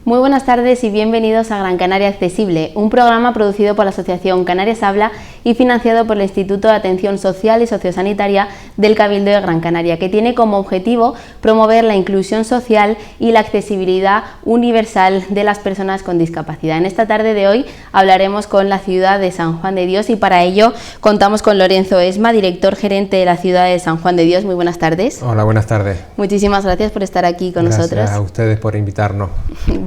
Muy buenas tardes y bienvenidos a Gran Canaria Accesible, un programa producido por la Asociación Canarias Habla y financiado por el Instituto de Atención Social y Sociosanitaria del Cabildo de Gran Canaria, que tiene como objetivo promover la inclusión social y la accesibilidad universal de las personas con discapacidad. En esta tarde de hoy hablaremos con la ciudad de San Juan de Dios y para ello contamos con Lorenzo Esma, director gerente de la ciudad de San Juan de Dios. Muy buenas tardes. Hola, buenas tardes. Muchísimas gracias por estar aquí con nosotros. Gracias a ustedes por invitarnos.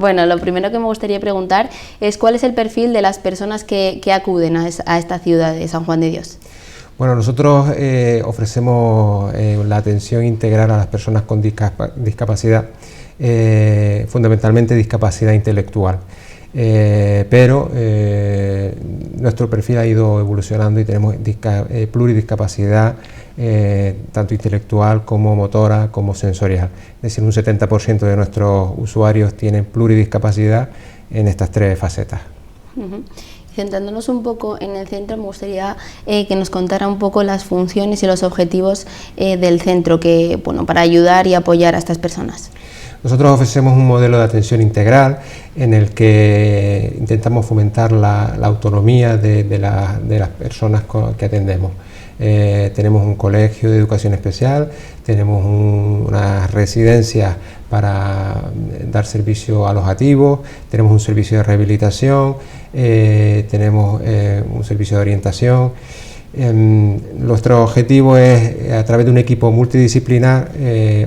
Bueno, lo primero que me gustaría preguntar es cuál es el perfil de las personas que acuden a esta ciudad de San Juan de Dios. Bueno, nosotros ofrecemos la atención integral a las personas con discapacidad, fundamentalmente discapacidad intelectual. Pero nuestro perfil ha ido evolucionando y tenemos pluridiscapacidad, tanto intelectual como motora como sensorial. Es decir, un 70% de nuestros usuarios tienen pluridiscapacidad en estas tres facetas. Centrándonos un poco en el centro, me gustaría que nos contara un poco las funciones y los objetivos del centro para ayudar y apoyar a estas personas. Nosotros ofrecemos un modelo de atención integral en el que intentamos fomentar la autonomía de las personas que atendemos. Tenemos un colegio de educación especial, tenemos unas residencias para dar servicio alojativos, tenemos un servicio de rehabilitación, tenemos un servicio de orientación. Nuestro objetivo es, a través de un equipo multidisciplinar,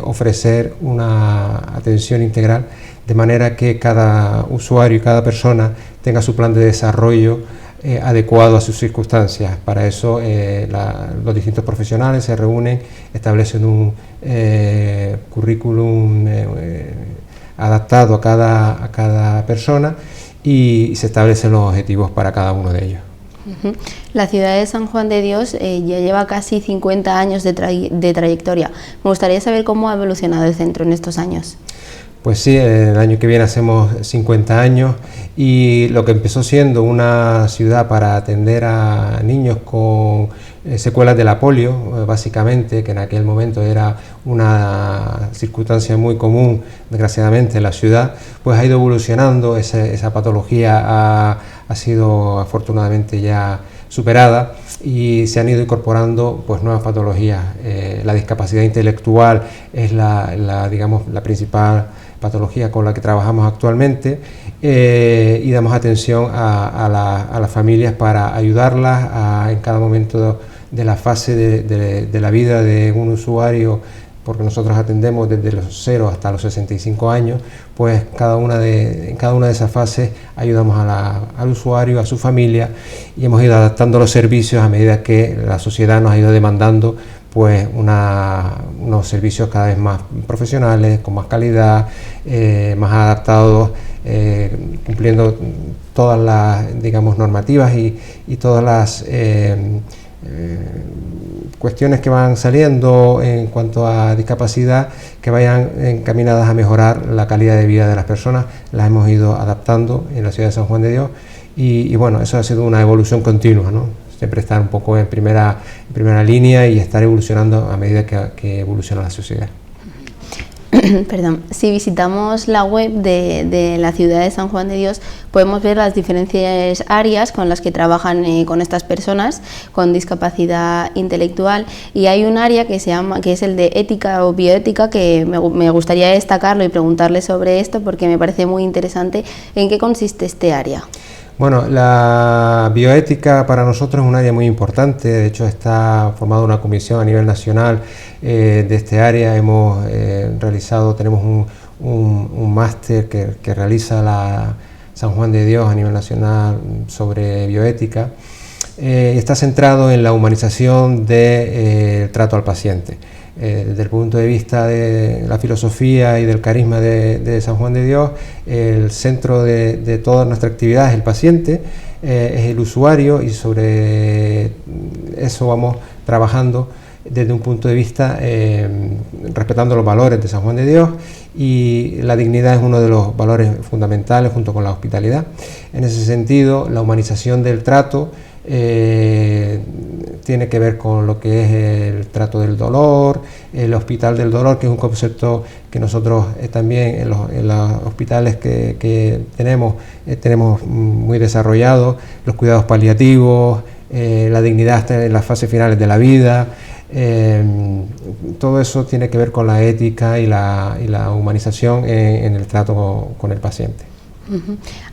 ofrecer una atención integral de manera que cada usuario y cada persona tenga su plan de desarrollo adecuado a sus circunstancias. Para eso los distintos profesionales se reúnen, establecen un currículum adaptado a cada persona y se establecen los objetivos para cada uno de ellos. La ciudad de San Juan de Dios ya lleva casi 50 años de trayectoria. Me gustaría saber cómo ha evolucionado el centro en estos años. Pues sí, el año que viene hacemos 50 años y lo que empezó siendo una ciudad para atender a niños con secuelas de la polio, básicamente, que en aquel momento era una circunstancia muy común, desgraciadamente, en la ciudad, pues ha ido evolucionando, esa patología ha sido afortunadamente ya superada y se han ido incorporando pues nuevas patologías. La discapacidad intelectual es digamos, la principal patología con la que trabajamos actualmente y damos atención a las familias para ayudarlas en cada momento de la fase de la vida de un usuario, porque nosotros atendemos desde los 0 hasta los 65 años, pues en cada una de esas fases ayudamos al usuario, a su familia, y hemos ido adaptando los servicios a medida que la sociedad nos ha ido demandando pues unos servicios cada vez más profesionales, con más calidad, más adaptados, cumpliendo todas las, digamos, normativas y todas las cuestiones que van saliendo en cuanto a discapacidad, que vayan encaminadas a mejorar la calidad de vida de las personas. Las hemos ido adaptando en la ciudad de San Juan de Dios y bueno, eso ha sido una evolución continua, ¿no? Siempre estar un poco en primera línea y estar evolucionando a medida que evoluciona la sociedad. Perdón, si visitamos la web de la ciudad de San Juan de Dios, podemos ver las diferentes áreas con las que trabajan con estas personas con discapacidad intelectual, y hay un área que es el de ética o bioética, que me gustaría destacarlo y preguntarle sobre esto porque me parece muy interesante. ¿En qué consiste este área? Bueno, la bioética para nosotros es un área muy importante. De hecho, está formada una comisión a nivel nacional de este área. Tenemos un máster que realiza la San Juan de Dios a nivel nacional sobre bioética. Está centrado en la humanización del trato al paciente. Desde el punto de vista de la filosofía y del carisma de San Juan de Dios, el centro de toda nuestra actividad es el paciente, es el usuario, y sobre eso vamos trabajando desde un punto de vista respetando los valores de San Juan de Dios, y la dignidad es uno de los valores fundamentales junto con la hospitalidad. En ese sentido, la humanización del trato tiene que ver con lo que es el trato del dolor, el hospital del dolor, que es un concepto que nosotros también en los hospitales que tenemos muy desarrollado, los cuidados paliativos, la dignidad hasta en las fases finales de la vida. Todo eso tiene que ver con la ética y la humanización en el trato con el paciente.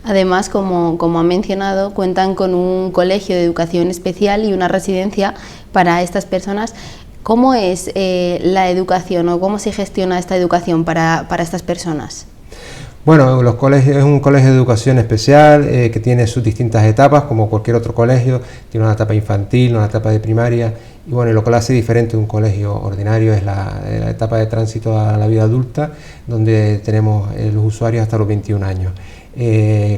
Además, como ha mencionado, cuentan con un colegio de educación especial y una residencia para estas personas. ¿Cómo es la educación o cómo se gestiona esta educación para estas personas? Bueno, los colegios, es un colegio de educación especial que tiene sus distintas etapas, como cualquier otro colegio. Tiene una etapa infantil, una etapa de primaria, y bueno, lo que lo hace diferente de un colegio ordinario es la etapa de tránsito a la vida adulta, donde tenemos los usuarios hasta los 21 años.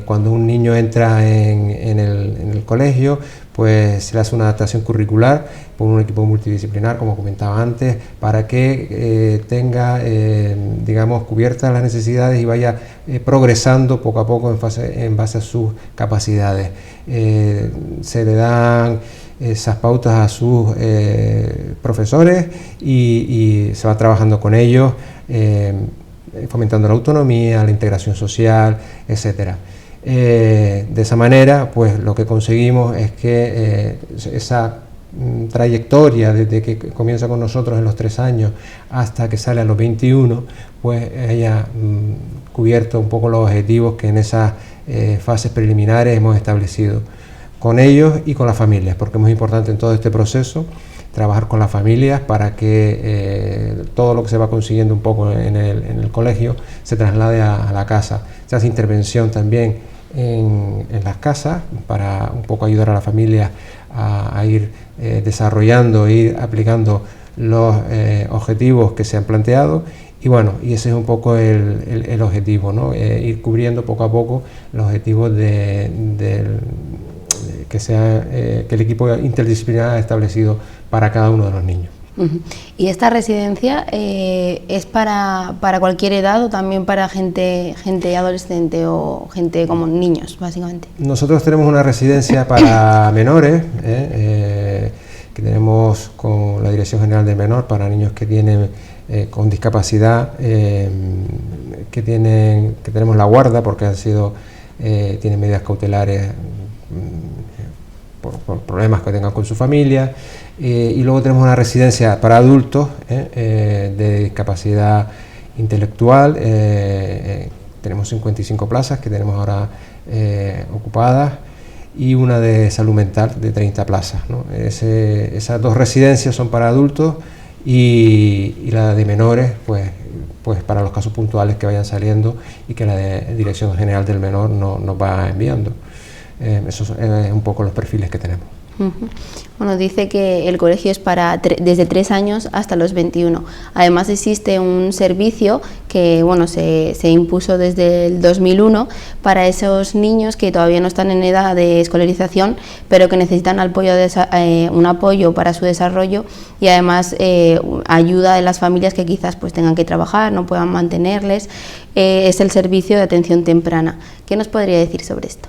Cuando un niño entra en el colegio, pues se le hace una adaptación curricular por un equipo multidisciplinar, como comentaba antes, para que tenga, digamos, cubiertas las necesidades y vaya progresando poco a poco en base a sus capacidades. Se le dan esas pautas a sus profesores y se va trabajando con ellos, fomentando la autonomía, la integración social, etcétera. De esa manera, pues lo que conseguimos es que esa trayectoria desde que comienza con nosotros en los 3 años hasta que sale a los 21, pues haya cubierto un poco los objetivos que en esas fases preliminares hemos establecido con ellos y con las familias, porque es muy importante en todo este proceso trabajar con las familias para que todo lo que se va consiguiendo un poco en el colegio se traslade a la casa. Se hace intervención también en las casas para un poco ayudar a la familia a ir desarrollando e ir aplicando los objetivos que se han planteado. Y bueno, y ese es un poco el objetivo, ¿no? Ir cubriendo poco a poco los objetivos que el equipo interdisciplinar ha establecido para cada uno de los niños. ¿Y esta residencia es para cualquier edad o también para gente adolescente o gente como niños, básicamente? Nosotros tenemos una residencia para menores, que tenemos con la Dirección General del Menor, para niños que tienen con discapacidad, que tenemos la guarda porque tienen medidas cautelares por problemas que tengan con su familia, y luego tenemos una residencia para adultos de discapacidad intelectual. Tenemos 55 plazas que tenemos ahora ocupadas y una de salud mental de 30 plazas, ¿no? Esas 2 residencias son para adultos y la de menores pues para los casos puntuales que vayan saliendo y que la Dirección General del Menor nos va enviando. Esos son un poco los perfiles que tenemos. Bueno, dice que el colegio es desde 3 años hasta los 21. Además existe un servicio que se impuso desde el 2001 para esos niños que todavía no están en edad de escolarización, pero que necesitan un apoyo para su desarrollo y además ayuda de las familias que quizás pues tengan que trabajar, no puedan mantenerles. Es el servicio de atención temprana. ¿Qué nos podría decir sobre esto?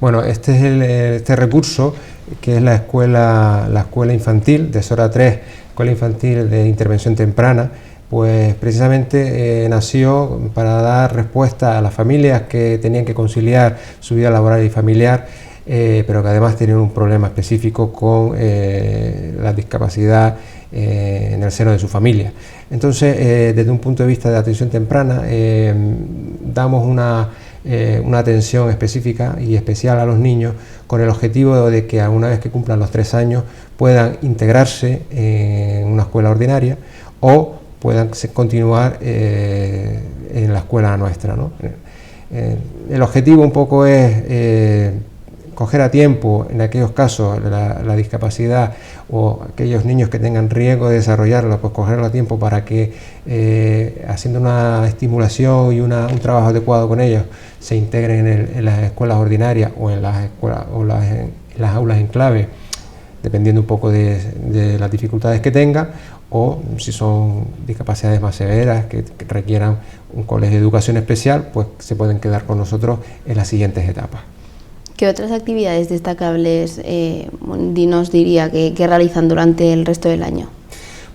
Bueno, este es este recurso, que es la escuela infantil de SORA 3, Escuela Infantil de Intervención Temprana, pues precisamente nació para dar respuesta a las familias que tenían que conciliar su vida laboral y familiar, pero que además tenían un problema específico con la discapacidad en el seno de su familia. Entonces, desde un punto de vista de atención temprana, damos una atención específica y especial a los niños con el objetivo de que una vez que cumplan los 3 años puedan integrarse en una escuela ordinaria o puedan continuar en la escuela nuestra, ¿no? El objetivo un poco es coger a tiempo en aquellos casos la discapacidad o aquellos niños que tengan riesgo de desarrollarla, pues cogerla a tiempo para que haciendo una estimulación y un trabajo adecuado con ellos se integren en las escuelas ordinarias o en las escuelas o en las aulas en clave, dependiendo un poco de las dificultades que tengan, o si son discapacidades más severas que requieran un colegio de educación especial, pues se pueden quedar con nosotros en las siguientes etapas. ¿Qué otras actividades destacables nos diría que realizan durante el resto del año?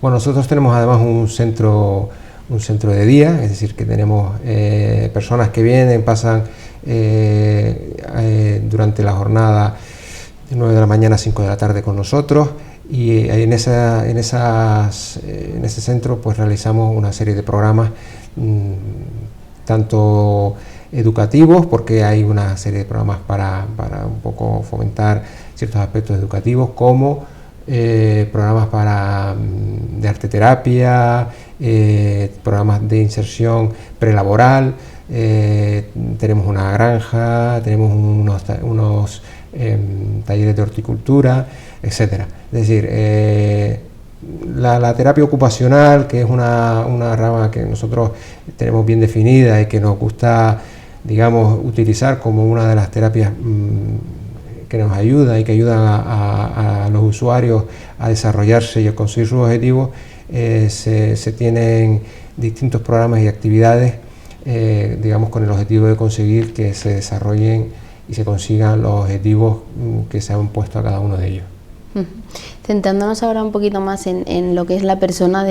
Bueno, nosotros tenemos además un centro de día, es decir, que tenemos personas que vienen, pasan durante la jornada de 9 de la mañana a 5 de la tarde con nosotros, y en ese centro pues realizamos una serie de programas tanto educativos, porque hay una serie de programas para un poco fomentar ciertos aspectos educativos, como programas de arteterapia, programas de inserción prelaboral, tenemos una granja, tenemos unos talleres de horticultura, etcétera. Es decir, la terapia ocupacional, que es una rama que nosotros tenemos bien definida y que nos gusta, digamos, utilizar como una de las terapias que nos ayuda y que ayudan a los usuarios a desarrollarse y a conseguir sus objetivos, se tienen distintos programas y actividades, digamos, con el objetivo de conseguir que se desarrollen y se consigan los objetivos que se han puesto a cada uno de ellos. Centrándonos ahora un poquito más en lo que es la persona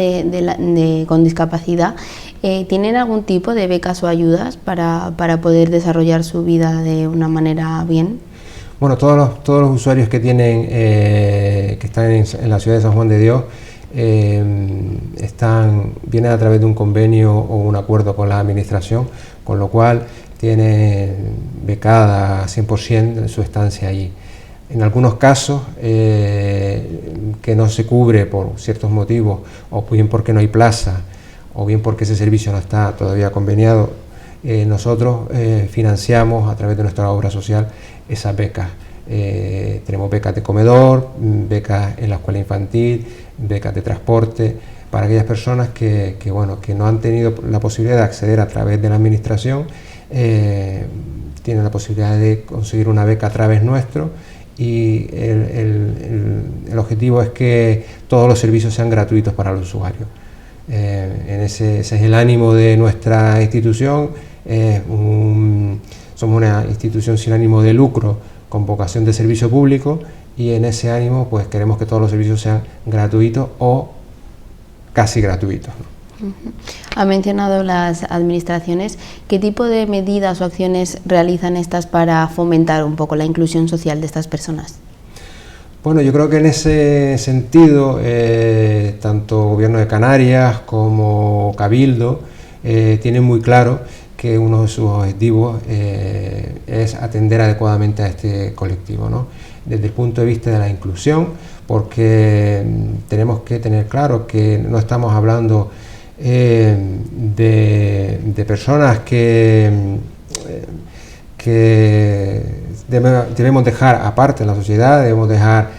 con discapacidad, ¿tienen algún tipo de becas o ayudas para poder desarrollar su vida de una manera bien? Bueno, todos los usuarios que están en la ciudad de San Juan de Dios vienen a través de un convenio o un acuerdo con la administración, con lo cual tienen becada 100% su estancia allí. En algunos casos que no se cubre por ciertos motivos, o bien porque no hay plaza, o bien porque ese servicio no está todavía conveniado, nosotros financiamos a través de nuestra obra social esas becas. Tenemos becas de comedor, becas en la escuela infantil, becas de transporte, para aquellas personas que no han tenido la posibilidad de acceder a través de la administración, tienen la posibilidad de conseguir una beca a través nuestro, y el objetivo es que todos los servicios sean gratuitos para los usuarios. Ese es el ánimo de nuestra institución. Somos una institución sin ánimo de lucro, con vocación de servicio público, y en ese ánimo pues queremos que todos los servicios sean gratuitos o casi gratuitos, ¿no? Ha mencionado las administraciones. ¿Qué tipo de medidas o acciones realizan estas para fomentar un poco la inclusión social de estas personas? Bueno, yo creo que en ese sentido, tanto Gobierno de Canarias como Cabildo tienen muy claro que uno de sus objetivos es atender adecuadamente a este colectivo, ¿no? Desde el punto de vista de la inclusión, porque tenemos que tener claro que no estamos hablando de personas que debemos dejar aparte en la sociedad, debemos dejar,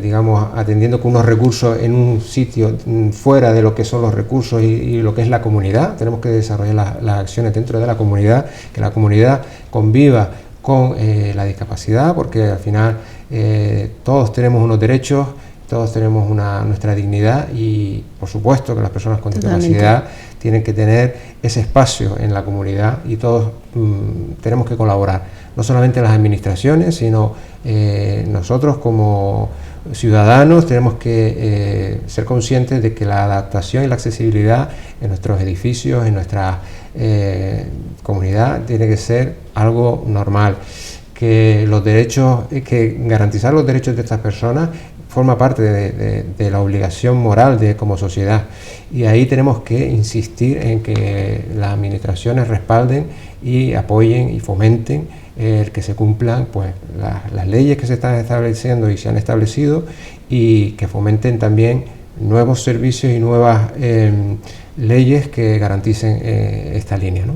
digamos, atendiendo con unos recursos en un sitio fuera de lo que son los recursos y lo que es la comunidad. Tenemos que desarrollar las acciones dentro de la comunidad, que la comunidad conviva con la discapacidad, porque al final todos tenemos unos derechos, todos tenemos nuestra dignidad, y por supuesto que las personas con discapacidad tienen que tener ese espacio en la comunidad, y todos tenemos que colaborar, no solamente las administraciones, sino nosotros como ciudadanos tenemos que ser conscientes de que la adaptación y la accesibilidad en nuestros edificios, en nuestra comunidad, tiene que ser algo normal, que garantizar los derechos de estas personas forma parte de la obligación moral como sociedad, y ahí tenemos que insistir en que las administraciones respalden y apoyen y fomenten el que se cumplan pues las leyes que se están estableciendo y se han establecido, y que fomenten también nuevos servicios y nuevas leyes que garanticen esta línea, ¿no?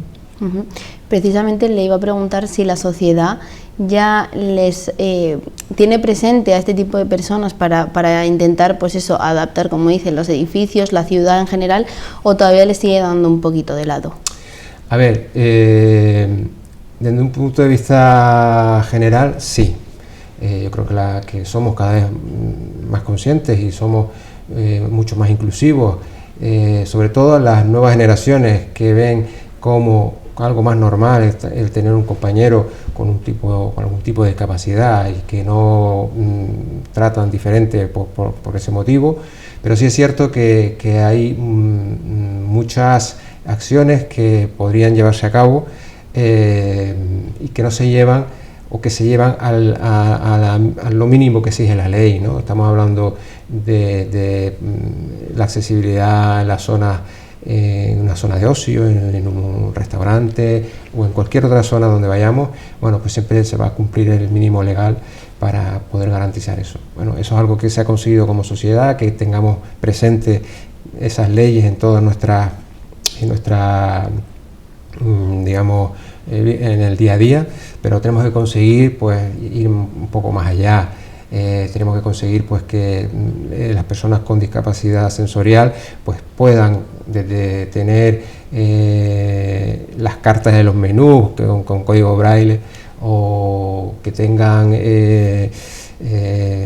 Precisamente le iba a preguntar si la sociedad ya les tiene presente a este tipo de personas para intentar, pues eso, adaptar, como dicen, los edificios, la ciudad en general, o todavía les sigue dando un poquito de lado. A ver, desde un punto de vista general, sí. Yo creo que somos cada vez más conscientes y somos mucho más inclusivos, sobre todo las nuevas generaciones que ven como algo más normal el tener un compañero con algún tipo de discapacidad y que no tratan diferente por ese motivo, pero sí es cierto que hay muchas acciones que podrían llevarse a cabo y que no se llevan o que se llevan a lo mínimo que exige la ley, ¿no? Estamos hablando de la accesibilidad en las zonas, en una zona de ocio, en un restaurante o en cualquier otra zona donde vayamos. Bueno, pues siempre se va a cumplir el mínimo legal para poder garantizar eso. Bueno, eso es algo que se ha conseguido como sociedad, que tengamos presente esas leyes en toda nuestra digamos, en el día a día, pero tenemos que conseguir pues ir un poco más allá. Tenemos que conseguir pues que las personas con discapacidad sensorial pues puedan desde tener las cartas de los menús con código braille, o que tengan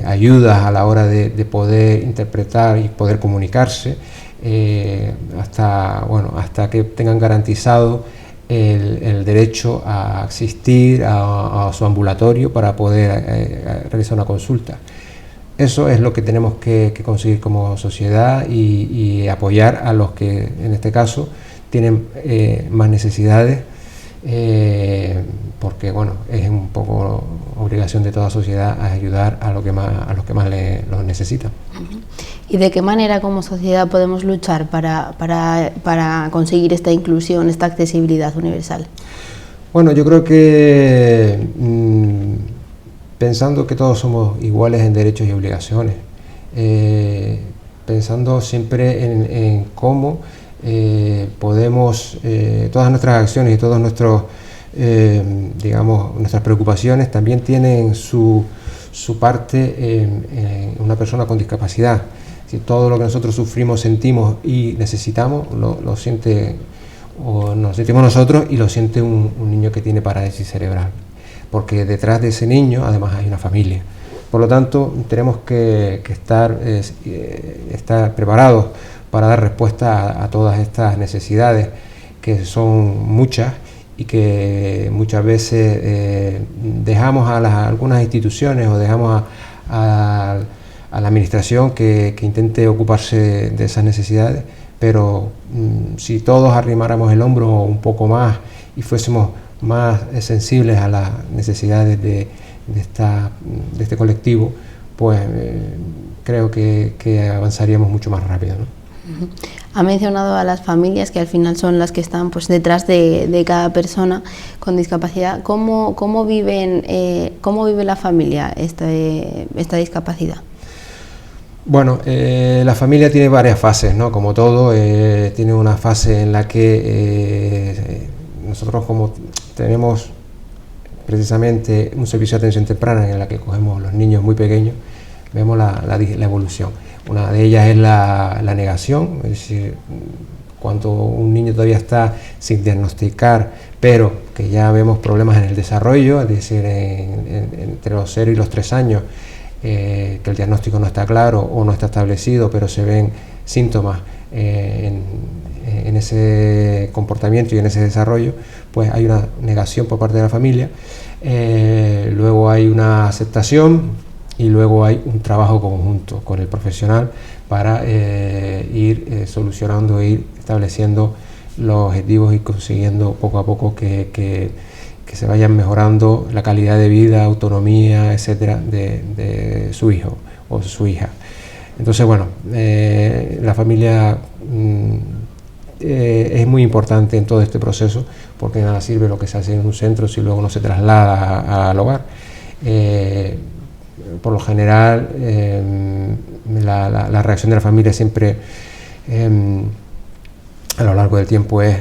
ayudas a la hora de poder interpretar y poder comunicarse, hasta que tengan garantizado el derecho a asistir a su ambulatorio para poder realizar una consulta. Eso es lo que tenemos que conseguir como sociedad y apoyar a los que en este caso tienen más necesidades, porque bueno, es un poco obligación de toda sociedad a ayudar a los que más los necesitan. ¿Y de qué manera como sociedad podemos luchar para conseguir esta inclusión, esta accesibilidad universal? Bueno, yo creo que pensando que todos somos iguales en derechos y obligaciones, pensando siempre en cómo podemos, todas nuestras acciones y todos nuestros, digamos, nuestras preocupaciones también tienen su parte en una persona con discapacidad. Si todo lo que nosotros sufrimos, sentimos y necesitamos, lo siente, o nos sentimos nosotros y lo siente un niño que tiene parálisis cerebral, porque detrás de ese niño además hay una familia. Por lo tanto, tenemos que estar preparados para dar respuesta a todas estas necesidades, que son muchas y que muchas veces dejamos a algunas instituciones o dejamos a la administración que intente ocuparse de esas necesidades, pero si todos arrimáramos el hombro un poco más y fuésemos más sensibles a las necesidades de este colectivo, pues creo que avanzaríamos mucho más rápido, ¿no? Ha mencionado a las familias, que al final son las que están pues detrás de cada persona con discapacidad. ¿Cómo vive la familia esta discapacidad? Bueno, la familia tiene varias fases, ¿no? Como todo, tiene una fase en la que nosotros, como tenemos precisamente un servicio de atención temprana en la que cogemos los niños muy pequeños, vemos la evolución. Una de ellas es la negación, es decir, cuando un niño todavía está sin diagnosticar, pero que ya vemos problemas en el desarrollo, es decir, entre los 0 y los 3 años, que el diagnóstico no está claro o no está establecido, pero se ven síntomas en ese comportamiento y en ese desarrollo, pues hay una negación por parte de la familia, luego hay una aceptación y luego hay un trabajo conjunto con el profesional para ir solucionando, ir estableciendo los objetivos y consiguiendo poco a poco que se vayan mejorando la calidad de vida, autonomía, etcétera, de su hijo o su hija. Entonces, bueno, la familia es muy importante en todo este proceso, porque nada sirve lo que se hace en un centro si luego no se traslada al hogar. Por lo general, la reacción de la familia siempre a lo largo del tiempo es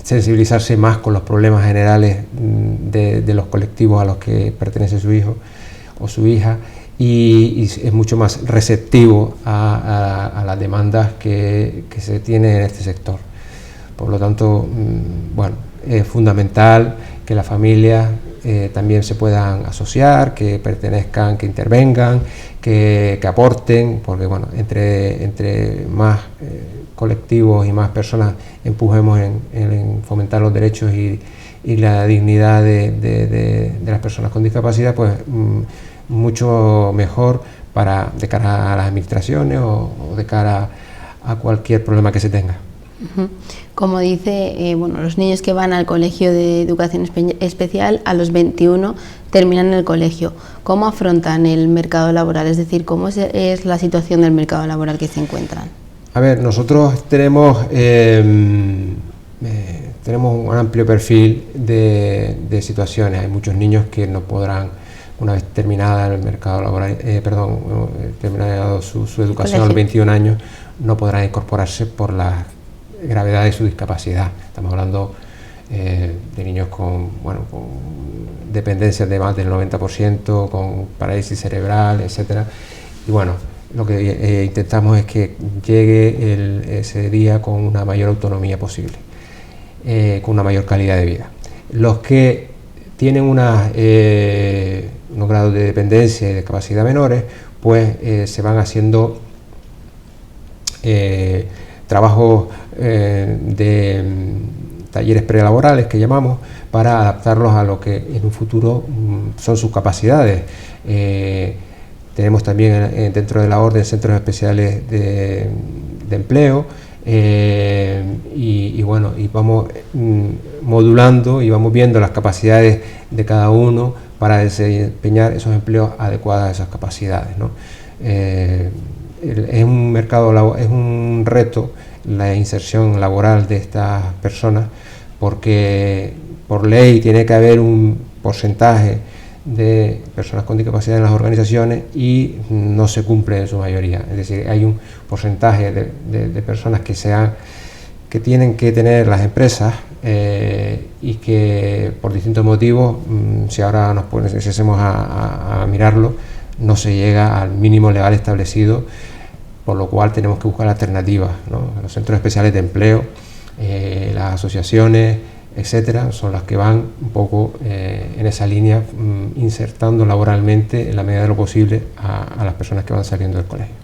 sensibilizarse más con los problemas generales de los colectivos a los que pertenece su hijo o su hija, y es mucho más receptivo a las demandas que se tienen en este sector. Por lo tanto, bueno, es fundamental que las familias también se puedan asociar, que pertenezcan, que intervengan, que aporten, porque bueno, entre más colectivos y más personas empujemos en fomentar los derechos y y la dignidad de las personas con discapacidad, pues mucho mejor de cara a las administraciones o de cara a cualquier problema que se tenga. Como dice, bueno, los niños que van al colegio de educación especial a los 21 terminan el colegio. ¿Cómo afrontan el mercado laboral? Es decir, ¿cómo es la situación del mercado laboral que se encuentran? A ver, nosotros tenemos un amplio perfil de situaciones. Hay muchos niños que no podrán, una vez terminada el mercado laboral, terminado su educación a los 21 años, no podrán incorporarse por la gravedad de su discapacidad. Estamos hablando de niños con dependencias de más del 90%, con parálisis cerebral, etcétera. Y bueno, lo que intentamos es que llegue ese día con una mayor autonomía posible, con una mayor calidad de vida. Los que tienen unos grados de dependencia y de capacidad menores, pues se van haciendo trabajos de talleres prelaborales que llamamos, para adaptarlos a lo que en un futuro son sus capacidades. Tenemos también dentro de la orden centros especiales de empleo, y vamos modulando y vamos viendo las capacidades de cada uno para desempeñar esos empleos adecuados a esas capacidades, ¿no? Es un reto la inserción laboral de estas personas, porque por ley tiene que haber un porcentaje de personas con discapacidad en las organizaciones y no se cumple en su mayoría. Es decir, hay un porcentaje de personas que tienen que tener las empresas, y que por distintos motivos, si ahora nos pusiésemos a mirarlo, no se llega al mínimo legal establecido, por lo cual tenemos que buscar alternativas, ¿no? Los centros especiales de empleo, las asociaciones, etcétera, son las que van un poco en esa línea, insertando laboralmente en la medida de lo posible a las personas que van saliendo del colegio.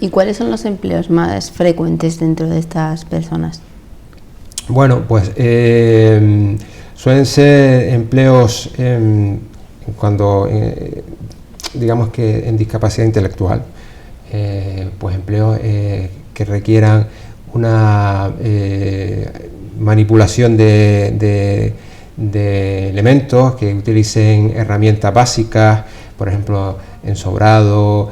¿Y cuáles son los empleos más frecuentes dentro de estas personas? Bueno, pues suelen ser empleos digamos que en discapacidad intelectual, pues empleos que requieran una manipulación de elementos, que utilicen herramientas básicas, por ejemplo, ensobrado,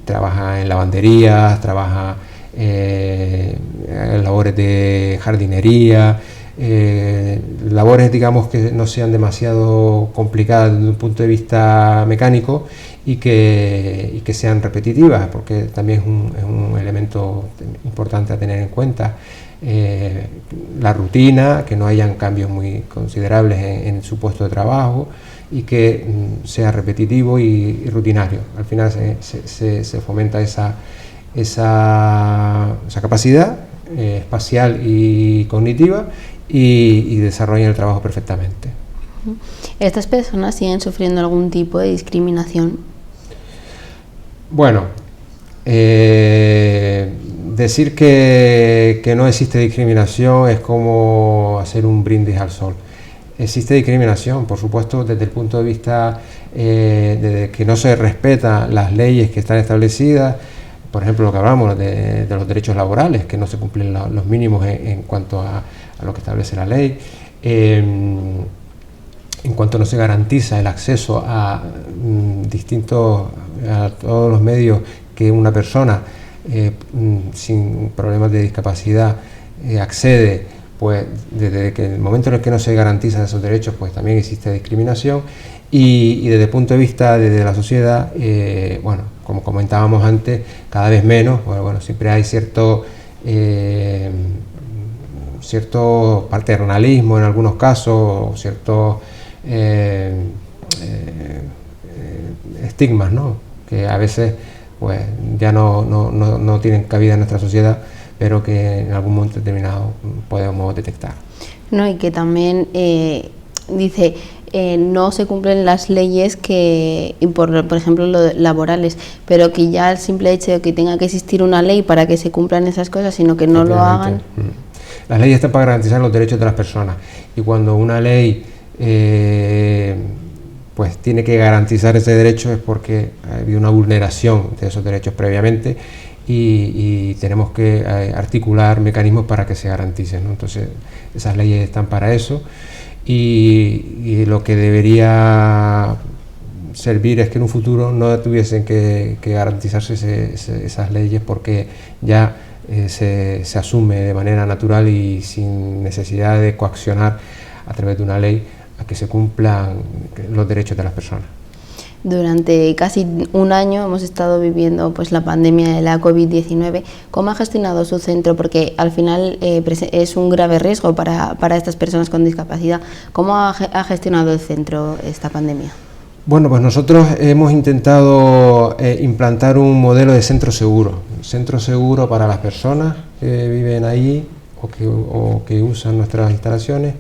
trabaja en lavanderías, trabaja en labores de jardinería, labores, digamos, que no sean demasiado complicadas desde un punto de vista mecánico y que sean repetitivas, porque también es un elemento importante a tener en cuenta. La rutina, que no hayan cambios muy considerables en su puesto de trabajo y que sea repetitivo y rutinario. Al final se fomenta esa capacidad espacial y cognitiva y desarrollan el trabajo perfectamente. ¿Estas personas siguen sufriendo algún tipo de discriminación? Bueno, decir que no existe discriminación es como hacer un brindis al sol. Existe discriminación, por supuesto, desde el punto de vista de que no se respetan las leyes que están establecidas. Por ejemplo, lo que hablamos de los derechos laborales, que no se cumplen los mínimos en cuanto a lo que establece la ley. En cuanto no se garantiza el acceso a todos los medios que una persona sin problemas de discapacidad accede, pues desde que el momento en el que no se garantizan esos derechos, pues también existe discriminación. Y desde el punto de vista de la sociedad, bueno, como comentábamos antes, cada vez menos, bueno, siempre hay cierto paternalismo en algunos casos, ciertos estigmas, ¿no?, que a veces pues ya no tienen cabida en nuestra sociedad, pero que en algún momento determinado podemos detectar. No, y que también dice, no se cumplen las leyes por ejemplo, laborales, pero que ya el simple hecho de que tenga que existir una ley para que se cumplan esas cosas, sino que no lo hagan. Las leyes están para garantizar los derechos de las personas, y cuando una ley pues tiene que garantizar ese derecho es porque ha habido una vulneración de esos derechos previamente, y tenemos que articular mecanismos para que se garanticen, ¿no? Entonces esas leyes están para eso, y lo que debería servir es que en un futuro no tuviesen que garantizarse esas leyes, porque ya se asume de manera natural y sin necesidad de coaccionar a través de una ley a que se cumplan los derechos de las personas. Durante casi un año hemos estado viviendo pues la pandemia de la COVID-19. ¿Cómo ha gestionado su centro? Porque al final es un grave riesgo para estas personas con discapacidad. ¿Cómo ha gestionado el centro esta pandemia? Bueno, pues nosotros hemos intentado implantar un modelo de centro seguro para las personas que viven ahí o que usan nuestras instalaciones,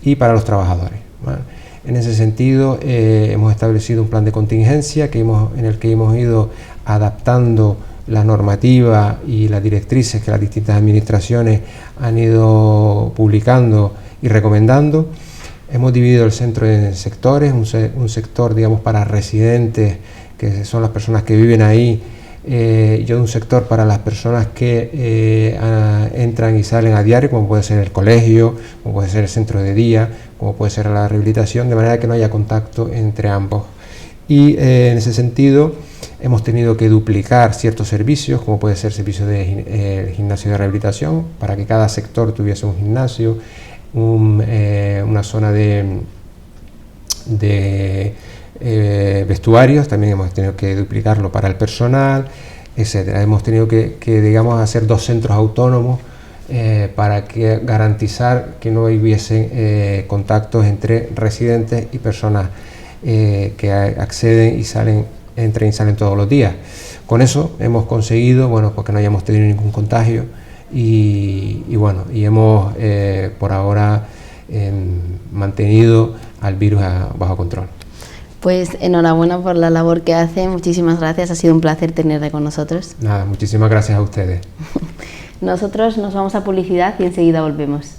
y para los trabajadores, ¿vale? En ese sentido, hemos establecido un plan de contingencia en el que hemos ido adaptando la normativa y las directrices que las distintas administraciones han ido publicando y recomendando. Hemos dividido el centro en sectores, un sector, digamos, para residentes, que son las personas que viven ahí, y un sector para las personas que entran y salen a diario, como puede ser el colegio, como puede ser el centro de día, como puede ser la rehabilitación, de manera que no haya contacto entre ambos. Y en ese sentido hemos tenido que duplicar ciertos servicios, como puede ser el servicio de gimnasio de rehabilitación, para que cada sector tuviese un gimnasio, una zona de vestuarios. También hemos tenido que duplicarlo para el personal, etcétera. Hemos tenido que digamos, hacer 2 centros autónomos para garantizar que no hubiesen contactos entre residentes y personas que acceden y entran y salen todos los días. Con eso hemos conseguido, bueno, porque no hayamos tenido ningún contagio, y hemos por ahora mantenido al virus bajo control. Pues enhorabuena por la labor que hace, muchísimas gracias, ha sido un placer tenerle con nosotros. Nada, muchísimas gracias a ustedes. Nosotros nos vamos a publicidad y enseguida volvemos.